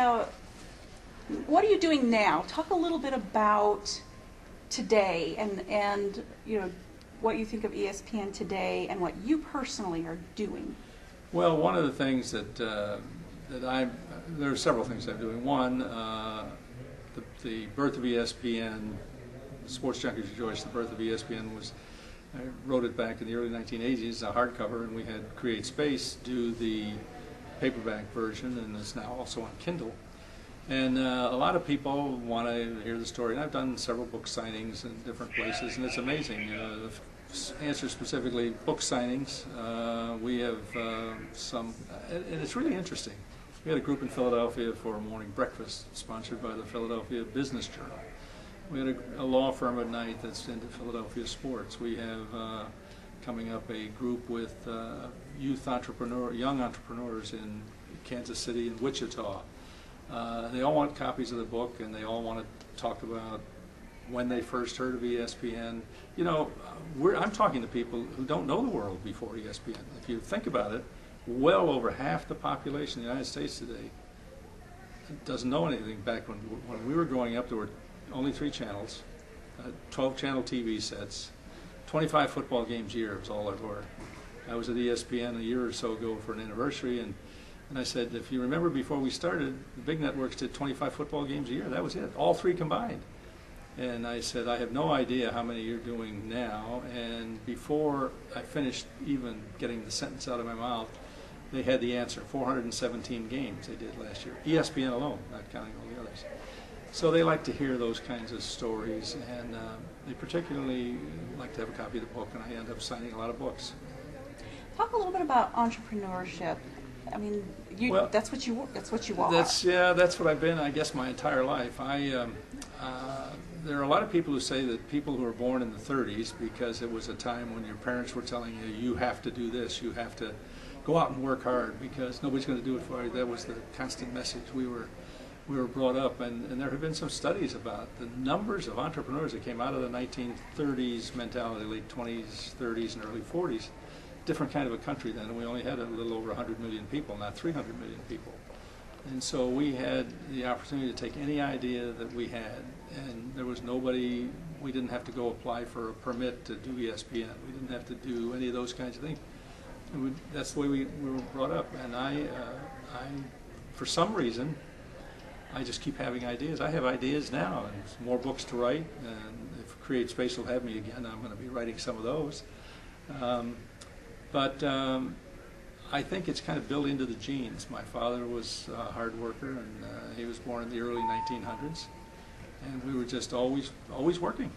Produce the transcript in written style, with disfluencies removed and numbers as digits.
about what are you doing now? Talk a little bit about today and what you think of ESPN today and what you personally are doing. Well, one of the things that there are several things I'm doing. One, the birth of ESPN, Sports Junkies Rejoice, the birth of ESPN was, I wrote it back in the early 1980s, a hardcover, and we had Create Space do the paperback version, and it's now also on Kindle. And a lot of people want to hear the story, and I've done several book signings in different places, and it's amazing. To answer specifically book signings, we have some, and it's really interesting. We had a group in Philadelphia for a morning breakfast sponsored by the Philadelphia Business Journal. We had a law firm at night that's into Philadelphia sports. We have coming up a group with young entrepreneurs in Kansas City and Wichita. They all want copies of the book, and they all want to talk about when they first heard of ESPN. You know, I'm talking to people who don't know the world before ESPN. If you think about it, well over half the population of the United States today doesn't know anything. Back when we were growing up, there were only 3 channels, 12-channel TV sets, 25 football games a year was all there were. I was at ESPN a year or so ago for an anniversary, and I said, if you remember before we started, the big networks did 25 football games a year. That was it, all 3 combined. And I said, I have no idea how many you're doing now. And before I finished even getting the sentence out of my mouth, they had the answer, 417 games they did last year. ESPN alone, not counting all the others. So they like to hear those kinds of stories, and they particularly like to have a copy of the book, and I end up signing a lot of books. Talk a little bit about entrepreneurship. I mean, that's what you are. That's what I've been, I guess, my entire life. There are a lot of people who say that people who were born in the 30s, because it was a time when your parents were telling you, you have to do this, you have to go out and work hard because nobody's going to do it for you. That was the constant message we were brought up, and there have been some studies about the numbers of entrepreneurs that came out of the 1930s mentality, late 20s, 30s, and early 40s. Different kind of a country then, and we only had a little over 100 million people, not 300 million people. And so we had the opportunity to take any idea that we had, and there was nobody, we didn't have to go apply for a permit to do ESPN. We didn't have to do any of those kinds of things. And that's the way we were brought up, and I, for some reason, I just keep having ideas. I have ideas now, and more books to write, and if Create Space will have me again, I'm going to be writing some of those. But I think it's kind of built into the genes. My father was a hard worker, and he was born in the early 1900s, and we were just always working.